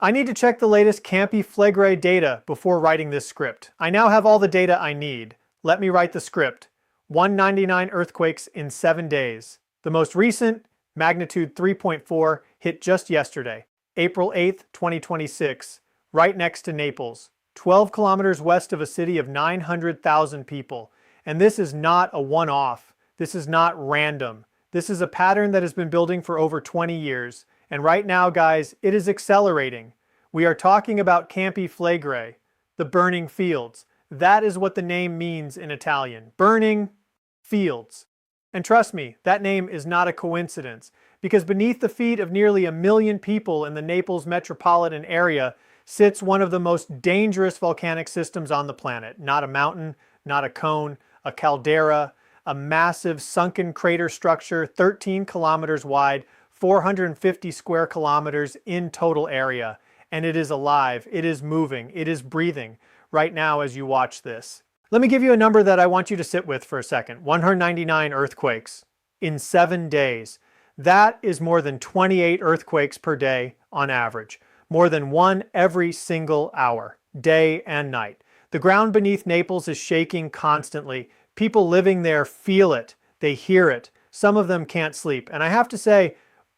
I need to check the latest Campi Flegrei data before writing this script. I now have all the data I need. Let me write the script. 199 earthquakes in 7 days. The most recent, magnitude 3.4, hit just yesterday, April 8th, 2026, right next to Naples, 12 kilometers west of a city of 900,000 people. And this is not a one-off. This is not random. This is a pattern that has been building for over 20 years. And right now, guys, it is accelerating. We are talking about Campi Flegrei, the burning fields. That is what the name means in Italian. Burning fields. And trust me, that name is not a coincidence, because beneath the feet of nearly 1 million people in the Naples metropolitan area sits one of the most dangerous volcanic systems on the planet. Not a mountain, not a cone, a caldera, a massive sunken crater structure 13 kilometers wide, 450 square kilometers in total area. And it is alive, it is moving, it is breathing right now as you watch this. Let me give you a number that I want you to sit with for a second. 199 earthquakes in 7 days. That is more than 28 earthquakes per day on average. More than one every single hour, day and night. The ground beneath Naples is shaking constantly. People living there feel it, they hear it. Some of them can't sleep. And I have to say,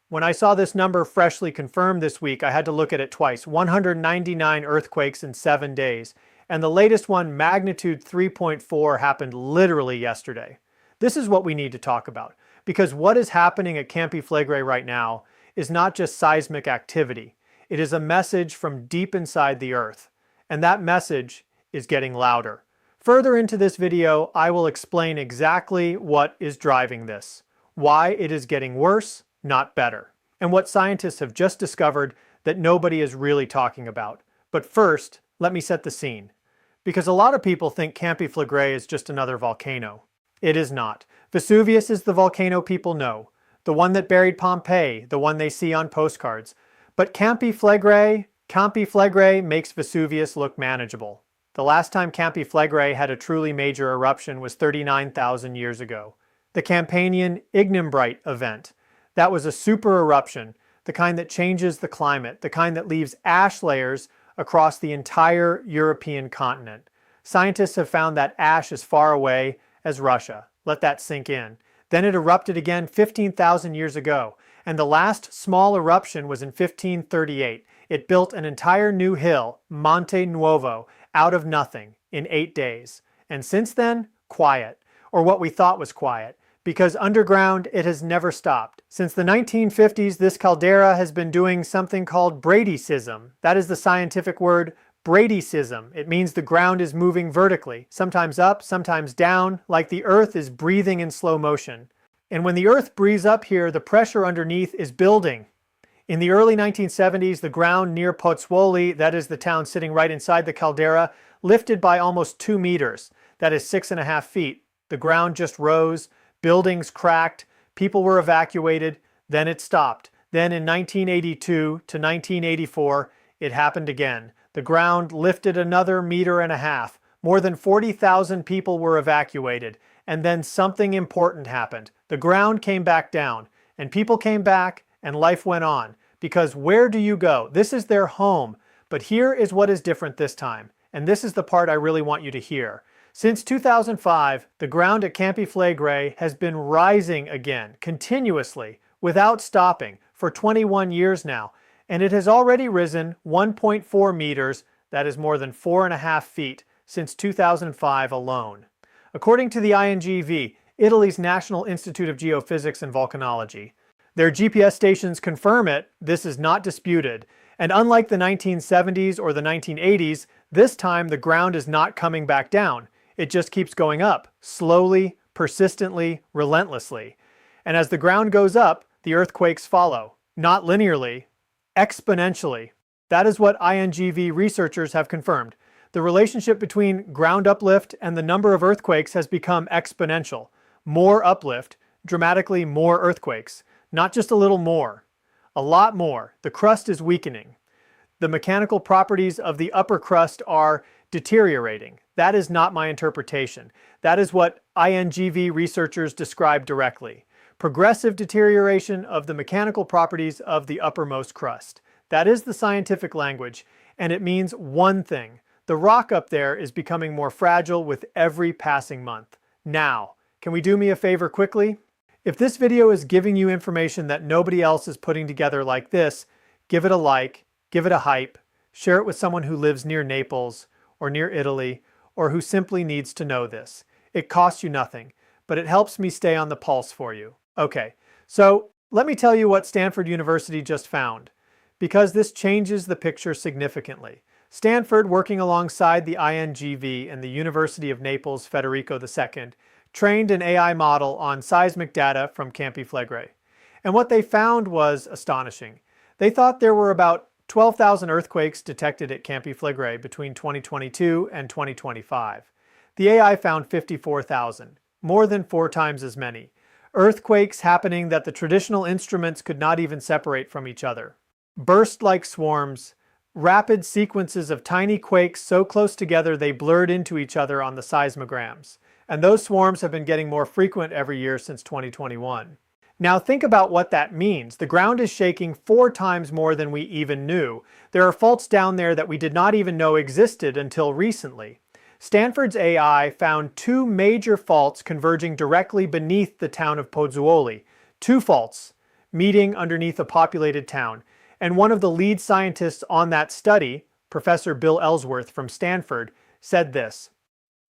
when I saw this number freshly confirmed this week, I had to look at it twice. 199 earthquakes in 7 days. And the latest one, magnitude 3.4, happened literally yesterday. This is what we need to talk about. Because what is happening at Campi Flegrei right now is not just seismic activity. It is a message from deep inside the earth. And that message is getting louder. Further into this video, I will explain exactly what is driving this. Why it is getting worse, not better. And what scientists have just discovered that nobody is really talking about. But first, let me set the scene. Because a lot of people think Campi Flegrei is just another volcano. It is not. Vesuvius is the volcano people know. The one that buried Pompeii, the one they see on postcards. But Campi Flegrei makes Vesuvius look manageable. The last time Campi Flegrei had a truly major eruption was 39,000 years ago. The Campanian Ignimbrite event. That was a super eruption, the kind that changes the climate, the kind that leaves ash layers across the entire European continent. Scientists have found that ash as far away as Russia. Let that sink in. Then it erupted again 15,000 years ago, and the last small eruption was in 1538. It built an entire new hill, Monte Nuovo, out of nothing in 8 days. And since then, quiet, or what we thought was quiet, because underground it has never stopped. Since the 1950s, this caldera has been doing something called bradycism. That is the scientific word, bradycism. It means the ground is moving vertically, sometimes up, sometimes down, like the earth is breathing in slow motion. And when the earth breathes up here, the pressure underneath is building. In the early 1970s, the ground near Pozzuoli, that is the town sitting right inside the caldera, lifted by almost 2 meters. That is 6.5 feet. The ground just rose, buildings cracked, people were evacuated, then it stopped. Then in 1982 to 1984, it happened again. The ground lifted another 1.5 meters. More than 40,000 people were evacuated. And then something important happened. The ground came back down, and people came back, and life went on. Because where do you go? This is their home. But here is what is different this time. And this is the part I really want you to hear. Since 2005, the ground at Campi Flegrei has been rising again, continuously, without stopping, for 21 years now. And it has already risen 1.4 meters, that is more than 4.5 feet, since 2005 alone. According to the INGV, Italy's National Institute of Geophysics and Volcanology, their GPS stations confirm it. This is not disputed. And unlike the 1970s or the 1980s, this time the ground is not coming back down. It just keeps going up, slowly, persistently, relentlessly. And as the ground goes up, the earthquakes follow. Not linearly, exponentially. That is what INGV researchers have confirmed. The relationship between ground uplift and the number of earthquakes has become exponential. More uplift, dramatically more earthquakes. Not just a little more, a lot more. The crust is weakening. The mechanical properties of the upper crust are deteriorating. That is not my interpretation. That is what INGV researchers describe directly. Progressive deterioration of the mechanical properties of the uppermost crust. That is the scientific language, and it means one thing. The rock up there is becoming more fragile with every passing month. Now, can we do me a favor quickly? If this video is giving you information that nobody else is putting together like this, give it a like, give it a hype, share it with someone who lives near Naples or near Italy, or who simply needs to know this. It costs you nothing, but it helps me stay on the pulse for you. Okay, so let me tell you what Stanford University just found, because this changes the picture significantly. Stanford, working alongside the INGV and the University of Naples Federico II, trained an AI model on seismic data from Campi Flegrei. And what they found was astonishing. They thought there were about 12,000 earthquakes detected at Campi Flegrei between 2022 and 2025. The AI found 54,000, more than 4 times as many. Earthquakes happening that the traditional instruments could not even separate from each other. Burst like swarms, rapid sequences of tiny quakes so close together they blurred into each other on the seismograms. And those swarms have been getting more frequent every year since 2021. Now think about what that means. The ground is shaking 4 times more than we even knew. There are faults down there that we did not even know existed until recently. Stanford's AI found 2 major faults converging directly beneath the town of Pozzuoli. 2 faults meeting underneath a populated town. And one of the lead scientists on that study, Professor Bill Ellsworth from Stanford, said this.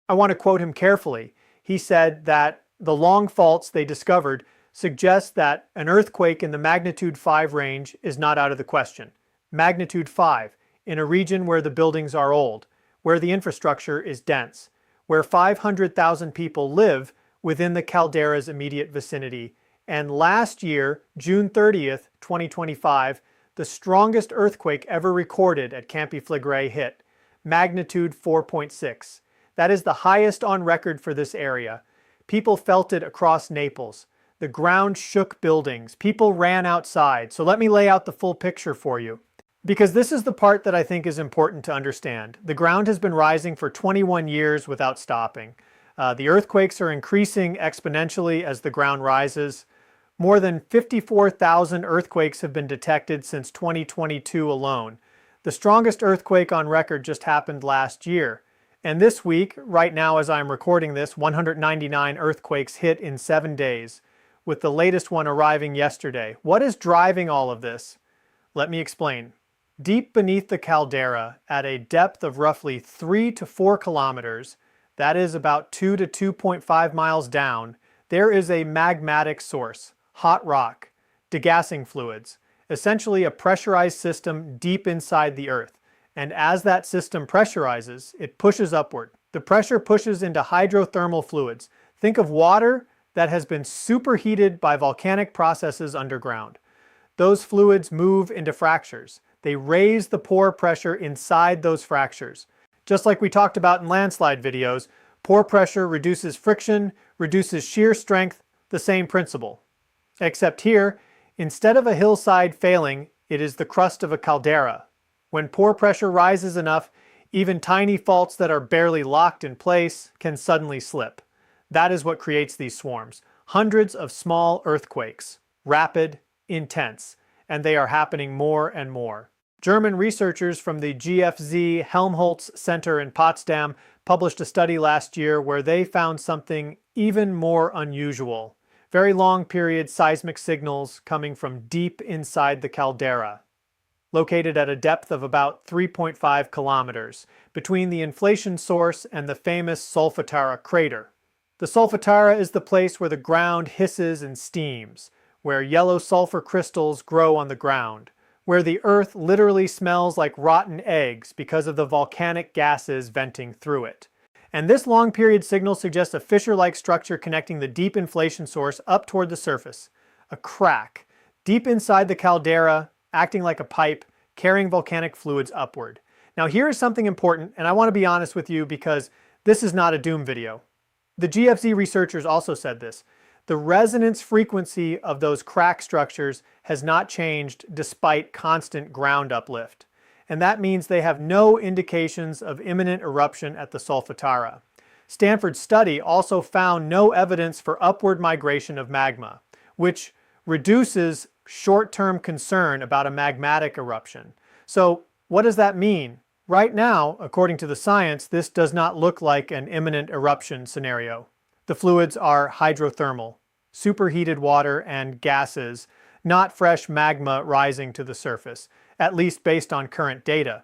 I want to quote him carefully. He said that the long faults they discovered suggest that an earthquake in the magnitude 5 range is not out of the question. Magnitude 5, in a region where the buildings are old, where the infrastructure is dense, where 500,000 people live within the caldera's immediate vicinity. And last year, June 30th, 2025, the strongest earthquake ever recorded at Campi Flegrei hit, magnitude 4.6. That is the highest on record for this area. People felt it across Naples. The ground shook buildings. People ran outside. So let me lay out the full picture for you, because this is the part that I think is important to understand. The ground has been rising for 21 years without stopping. The earthquakes are increasing exponentially as the ground rises. More than 54,000 earthquakes have been detected since 2022 alone. The strongest earthquake on record just happened last year. And this week, right now as I'm recording this, 199 earthquakes hit in 7 days, with the latest one arriving yesterday. What is driving all of this? Let me explain. Deep beneath the caldera, at a depth of roughly 3 to 4 kilometers, that is about 2 to 2.5 miles down, there is a magmatic source, hot rock, degassing fluids, essentially a pressurized system deep inside the Earth. And as that system pressurizes, it pushes upward. The pressure pushes into hydrothermal fluids. Think of water that has been superheated by volcanic processes underground. Those fluids move into fractures. They raise the pore pressure inside those fractures. Just like we talked about in landslide videos, pore pressure reduces friction, reduces shear strength, the same principle. Except here, instead of a hillside failing, it is the crust of a caldera. When pore pressure rises enough, even tiny faults that are barely locked in place can suddenly slip. That is what creates these swarms. Hundreds of small earthquakes, rapid, intense, and they are happening more and more. German researchers from the GFZ Helmholtz Center in Potsdam published a study last year where they found something even more unusual. Very long period seismic signals coming from deep inside the caldera, located at a depth of about 3.5 kilometers, between the inflation source and the famous Solfatara crater. The Solfatara is the place where the ground hisses and steams, where yellow sulfur crystals grow on the ground, where the earth literally smells like rotten eggs because of the volcanic gases venting through it. And this long period signal suggests a fissure-like structure connecting the deep inflation source up toward the surface, a crack, deep inside the caldera, acting like a pipe, carrying volcanic fluids upward. Now here is something important, and I want to be honest with you because this is not a doom video. The GFZ researchers also said this. The resonance frequency of those crack structures has not changed despite constant ground uplift. And that means they have no indications of imminent eruption at the Solfatara. Stanford's study also found no evidence for upward migration of magma, which reduces short-term concern about a magmatic eruption. So what does that mean? Right now, according to the science, this does not look like an imminent eruption scenario. The fluids are hydrothermal, superheated water and gases, not fresh magma rising to the surface, at least based on current data.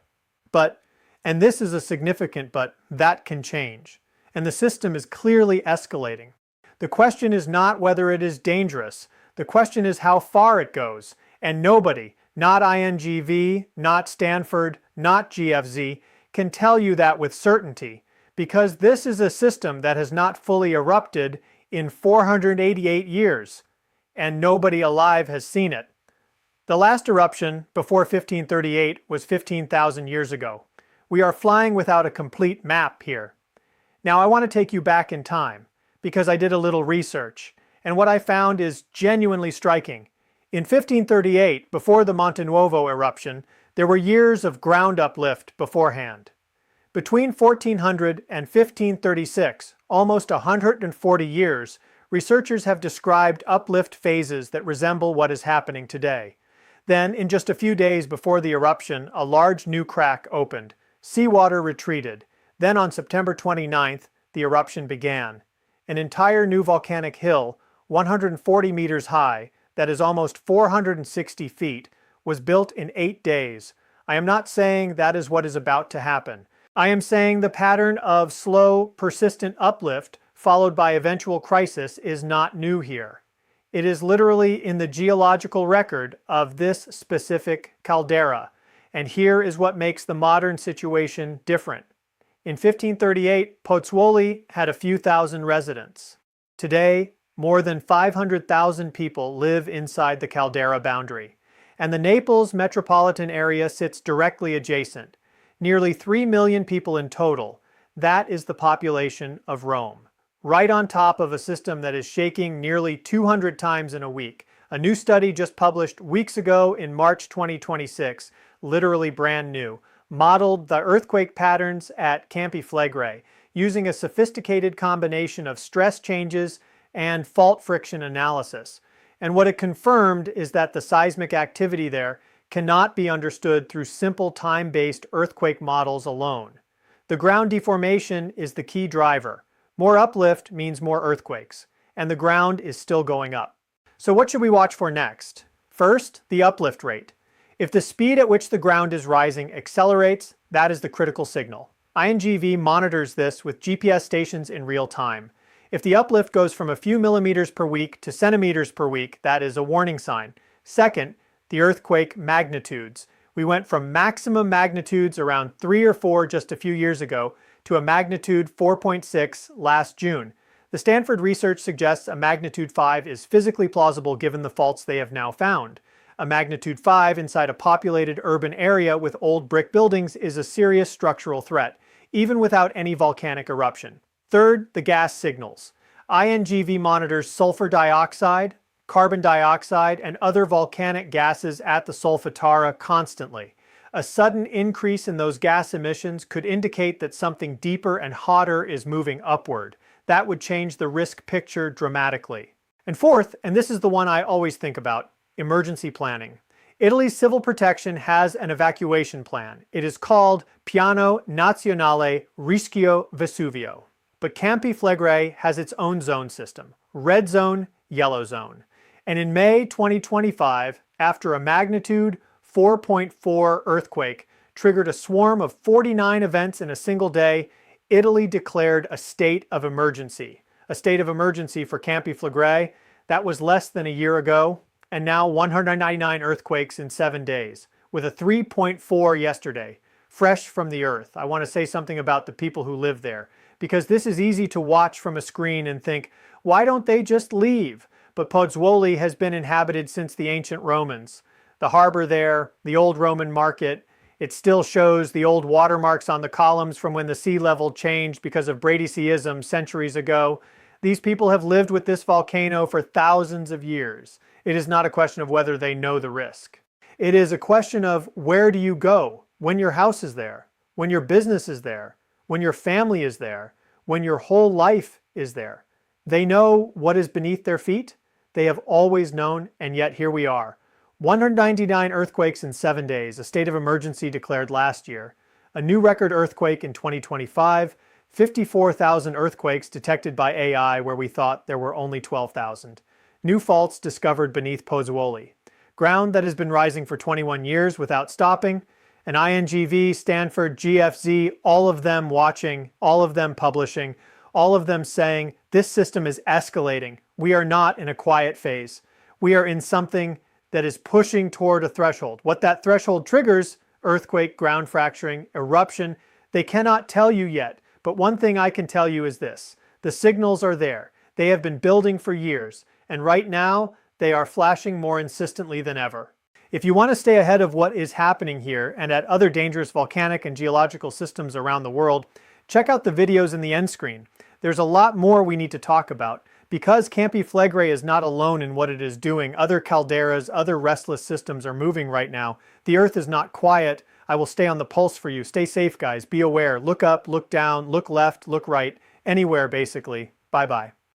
But, and this is a significant but, that can change. And the system is clearly escalating. The question is not whether it is dangerous. The question is how far it goes. And nobody, not INGV, not Stanford, not GFZ, can tell you that with certainty, because this is a system that has not fully erupted in 488 years, and nobody alive has seen it. The last eruption, before 1538, was 15,000 years ago. We are flying without a complete map here. Now I want to take you back in time, because I did a little research, and what I found is genuinely striking. In 1538, before the Monte Nuovo eruption, there were years of ground uplift beforehand. Between 1400 and 1536, almost 140 years, researchers have described uplift phases that resemble what is happening today. Then, in just a few days before the eruption, a large new crack opened. Seawater retreated. Then on September 29th, the eruption began. An entire new volcanic hill, 140 meters high, that is almost 460 feet, was built in 8 days. I am not saying that is what is about to happen. I am saying the pattern of slow, persistent uplift followed by eventual crisis is not new here. It is literally in the geological record of this specific caldera, and here is what makes the modern situation different. In 1538, Pozzuoli had a few thousand residents. Today, more than 500,000 people live inside the caldera boundary, and the Naples metropolitan area sits directly adjacent. Nearly 3 million people in total. That is the population of Rome. Right on top of a system that is shaking nearly 200 times in a week. A new study just published weeks ago in March 2026, literally brand new, modeled the earthquake patterns at Campi Flegrei using a sophisticated combination of stress changes and fault friction analysis. And what it confirmed is that the seismic activity there cannot be understood through simple time-based earthquake models alone. The ground deformation is the key driver. More uplift means more earthquakes, and the ground is still going up. So what should we watch for next? First, the uplift rate. If the speed at which the ground is rising accelerates, that is the critical signal. INGV monitors this with GPS stations in real time. If the uplift goes from a few millimeters per week to centimeters per week, that is a warning sign. Second, the earthquake magnitudes. We went from maximum magnitudes around 3 or 4 just a few years ago to a magnitude 4.6 last June. The Stanford research suggests a magnitude 5 is physically plausible given the faults they have now found. A magnitude 5 inside a populated urban area with old brick buildings is a serious structural threat, even without any volcanic eruption. Third, the gas signals. INGV monitors sulfur dioxide, carbon dioxide, and other volcanic gases at the Solfatara constantly. A sudden increase in those gas emissions could indicate that something deeper and hotter is moving upward. That would change the risk picture dramatically. And fourth, and this is the one I always think about, emergency planning. Italy's civil protection has an evacuation plan. It is called Piano Nazionale Rischio Vesuvio. But Campi Flegrei has its own zone system, red zone, yellow zone. And in May 2025, after a magnitude 4.4 earthquake triggered a swarm of 49 events in a single day, Italy declared a state of emergency. A state of emergency for Campi Flegrei. That was less than a year ago, and now 199 earthquakes in 7 days, with a 3.4 yesterday, fresh from the earth. I want to say something about the people who live there, because this is easy to watch from a screen and think, why don't they just leave? But Pozzuoli has been inhabited since the ancient Romans. The harbor there, the old Roman market, it still shows the old watermarks on the columns from when the sea level changed because of Bradyseism centuries ago. These people have lived with this volcano for thousands of years. It is not a question of whether they know the risk. It is a question of where do you go when your house is there, when your business is there, when your family is there, when your whole life is there. They know what is beneath their feet. They have always known, and yet here we are. 199 earthquakes in 7 days, a state of emergency declared last year. A new record earthquake in 2025, 54,000 earthquakes detected by AI where we thought there were only 12,000. New faults discovered beneath Pozzuoli. Ground that has been rising for 21 years without stopping. And INGV, Stanford, GFZ, all of them watching, all of them publishing, all of them saying this system is escalating. We are not in a quiet phase. We are in something that is pushing toward a threshold. What that threshold triggers, earthquake, ground fracturing, eruption, they cannot tell you yet. But one thing I can tell you is this. The signals are there. They have been building for years. And right now, they are flashing more insistently than ever. If you want to stay ahead of what is happening here and at other dangerous volcanic and geological systems around the world, check out the videos in the end screen. There's a lot more we need to talk about. Because Campi Flegrei is not alone in what it is doing, other calderas, other restless systems are moving right now. The Earth is not quiet. I will stay on the pulse for you. Stay safe, guys. Be aware. Look up, look down, look left, look right. Anywhere, basically. Bye-bye.